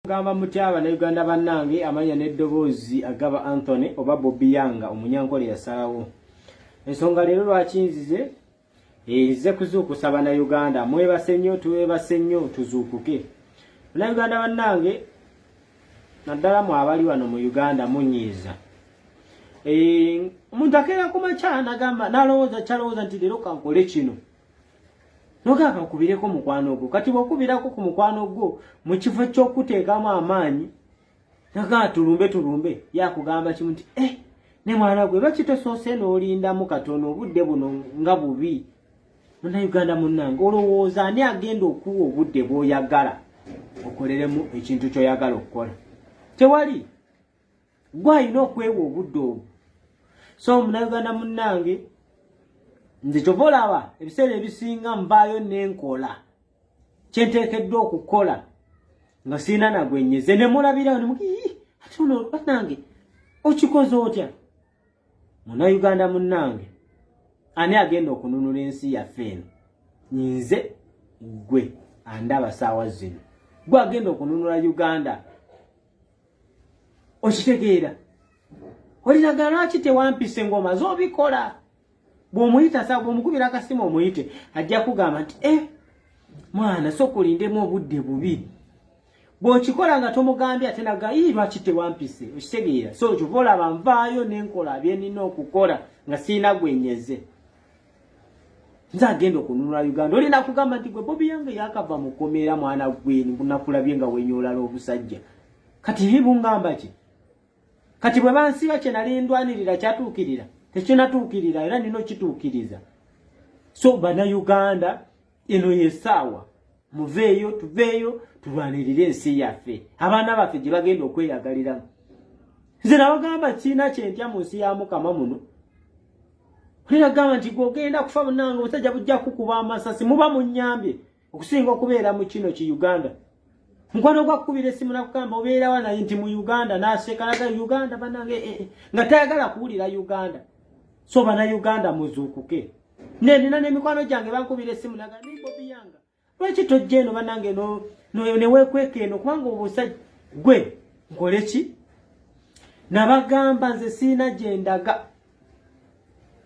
Gamba mutyaba na Uganda bannange amanya n'eddoboozi agaba Anthony oba Bobby Yanga omunyankole yasalawo. Ensonga leero lwakinzize nze kuzuukusa bana Uganda mwebase nnyo tuwebase nnyo tuzuukuke. Bana Uganda bannange naddala mu abali wano mu Uganda munyiiza. Omuntu akeera ku makya n'agamba n'alowooza nti leero kankole kino. Nogamba okubireko mukwano gwo kati bw'okubirako ku mukwano gwo mu kifo ky'okuteekamu amaanyi naga tulumbe yakugamba kimu nti ne mwana gwe lwaki tosoose n'olindamu katono obudde buno nga bubi. Munnayuganda munnange olowooza ani agenda okuwa obudde bw'oyagala okoleremu ekintu ky'oyagala okukola? Tewali. Gwe alina okwewa obudde obwo. So munnayuganda munnange nze kyova olaba ebiseera ebisinga nvaayo n'enkola kyenteekeddwa okukola nga sirina nagwenyeze ne mulabirawo ne mugi ate ono bannange okikoze otya? Munnayuganda munnange ani agenda okununula ensi yaffe eno? Nze gwe andaba saawa zino gwe agenda okununula Uganda. Okitegeera? Olinaga lwaki tewampise ngoma z'obikola? Bw'omuyita saa bw'omukubira akasimu omuyite ajja kugamba nti mwana sokulindemu obudde bubi. Bw'okikola nga tomugambye ate naga lwaki tewampise? Okitegeera? So kyova olaba nvaayo n'enkola bye nnina okukola nga sirina gwenyeze. Nze agenda okununula Uganda. Olina kugamba nti gwe Bobby Yanga yakava mu kkomera mwana gwe nakulabye nga wenyolala obusajja. Kati bibungamba ki? Kati bwe bansiba kye nali ndwanirira kyatuukirira? Tekinatuukirira era nino kituukiriza. So bana Uganda eno yesaawa muveeyo tuveeyo tulwanirire ensi yaffe abaana baffe gye bagenda okweyagaliramu. Nze nabagamba kiina kyentya mu nsi ya Mukama muno. Oliragamba nti gwogenda kufa bunnange obusajja bujja kukuba amasasi muba munnyambye okusinga okubeera mu kino ki Uganda. Mukwano gwa kubira essimu nakugamba obeera wa naye nti mu Uganda n'asekalaga Uganda bannange nga tayagala kuwulira Uganda. So bana Uganda muzuukuke. Nina n'emikwano gyange bankubira essimu naga ni Bobby Yanga lwaki tojja eno bannange ne weekweka eno kubanga obusajja gwe nkole ki? Nabagamba nze sirina gye ndaga.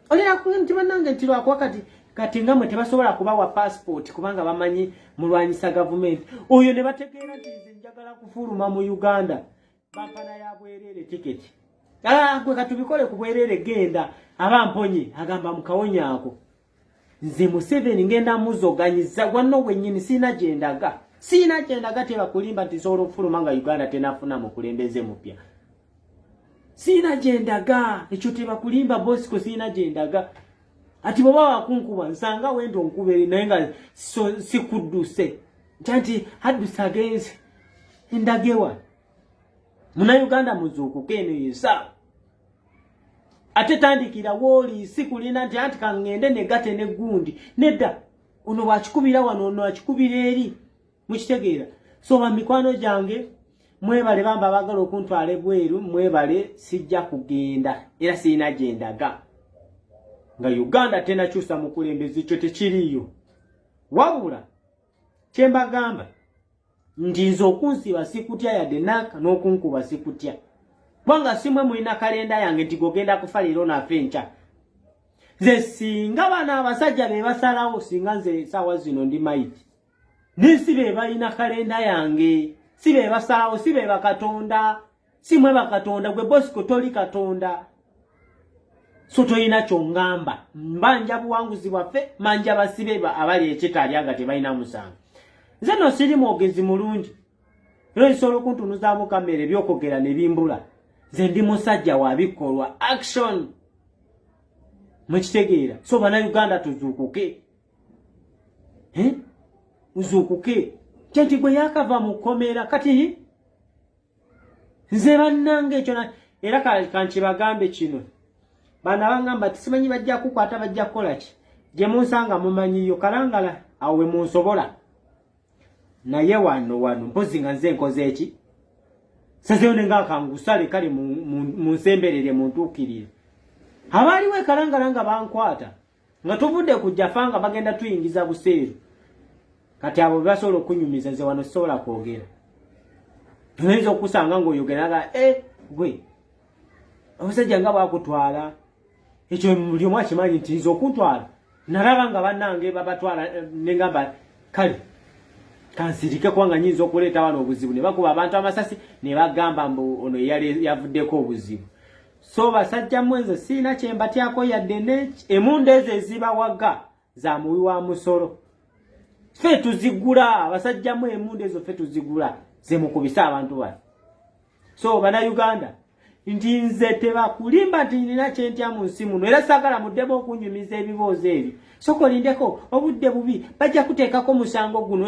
Olina nti bannange nti lwakuba kati nga mwe tebasobola kubawa passport kubanga bamanyi mulwanyisa gavumenti. Oyo ne bategeera nti nze njagala kufuluma mu Uganda bampana ya bwereere tiketi. Gwe katubikole ku bwereere genda abamponye agamba mukawonya ako. Nze Museveni ngenda muzoganyiza gwanno gwennyini sirina gye ndaga. Sirina gye ndaga tebakulimba nti sobola okufuluma nga Uganda tenafuna mukulembeze mupya. Sirina gye ndaga ekyo tebakulimba Bosco sirina gye ndaga. Ati baba wakunkuba nsanga wendo nkuberi naye nga sikudduse. Nti hadduse agenze endagewa. Munnayuganda muzuukuke eno yesa. Ate tandikira woli sikulina nti anti kangende negate negundi. Nedda ono wakikubira wano ono wakikubira eri. Mukitegeera? So bamikwano gyange mwebale bamba abagala okuntwala ebweru mwebale sijja kugenda era sirina gye ndaga. Nga Uganda tenakyusa mukulembeze kyo tekiriyo. Wabula kyembagamba nti nze okunsiba sikutya yadde naka n'okunkuba sikutya. Kubanga simwe mulina kalenda yange nti gogenda kufa leero naffe nkya. Nze singa bana abasajja be basalawo singa nze saawa zino ndi maiti. Nisi be balina kalenda yange. Si be basalawo si be bakatonda. Si mwe bakatonda gwe Bosco toli katonda. So toyina kyongamba. Mbanja buwanguzi bwaffe manja basibe abali ekitali aga tebalina musango. Nze no siri mwogezi mulungi. Era nsobola okuntunuzaamu kamera ebyokogera ne bimbula. Nze ndi musajja wa bikolwa action. Mukitegeera? So bana Uganda tuzuukuke. Uzuukuke. Kyenti gwe yakava mu kkomera kati nze bannange ekyo era kankibagambe kino. Bana bangamba tisimanyi bajja kukwata bajja kukola ki? Gye munsanga mumanyiyo kalangala awo we munsobola. Naye wano mpozi nga nze nkoze eki? Sazeyo nenga akangusale kali mu nsemberere mu ntuukirire. Abaaliwo ekalangala nga bankwata nga tuvudde kujja fanga bagenda tuyingiza buseeru. Kati abo basobola okunyumiza nze wano sobola kwogera. Tunaweza okusanga ng'oyogeraga gwe abasajja nga bakutwala ekyo buli omu akimanyi nti nze okuntwala nalaba nga bannange babatwala ne ngamba kale kansirike kubanga nyinza okuleeta wano obuzibu ne bakuba abantu amasasi ne bagamba mbu ono yavuddeko obuzibu. So basajja mwenzo siina kye mbatyako yadde emundu ezo ezibawaga za muwi wa musolo. Ffe tuzigula abasajja mwe emundu ezo ffe tuzigula ze mukubisa abantu bano. So bannayuganda nti nze tebakulimba nti nina kye ntya mu nsi muno era saagala muddemu okunyumiza ebiboozo ebyo. Sokolindeko obudde bubi bajja kuteekako musango guno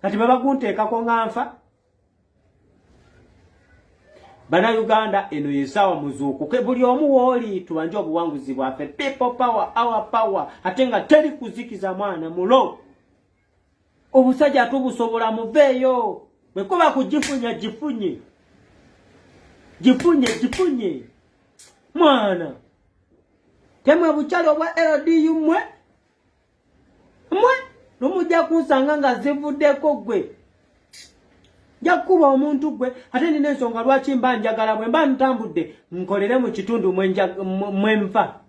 kati babagunteekako nganfa. Bannayuganda eno yesawa muzuukuke buli omu wooli tubanje obuwanguzi bwaffe. People power, our power. Ate nga teri kuzikiza mwana mulo. Obusajja tubusobola muveeyo. Bwe kuba kugifunya gifunye. Gifunye. Mwana. Temwe bukyalo bwa LDU mwe. Nomujja kunsanga nga zivuddeko gwe. Jakuba omuntu gwe ate nina ensonga lwaki mba njagala bwe mba ntambudde nkolere mu kitundu mwenva.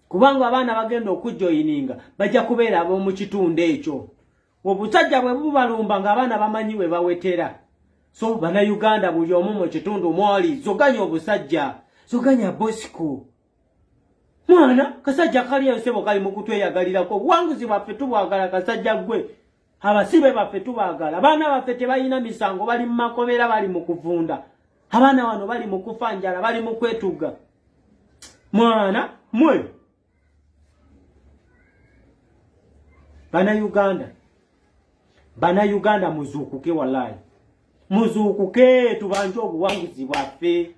Kubanga abaana bagenda okujoyininga bajja kubeera abo mu kitundu ekyo. Obusajja bwe bubalumba nga abaana bamanyi we bawetera. So bannayuganda buli omu mu kitundu mwali zoganya obusajja, zoganya Bosco. Mwana kasajja kali yosebo kali mu kutweyagalirako obuwanguzi bwaffe tubwagala kasajja gwe. Abasibe baffe tubaagala. Abaana baffe tebalina misango bali mu makobera bali mu kuvunda. Abaana wano bali mu kufa njala bali mu kwetuga. Mwana mwe. Bannayuganda muzuukuke wallahi. Muzuukuke tubanje obuwanguzi bwaffe.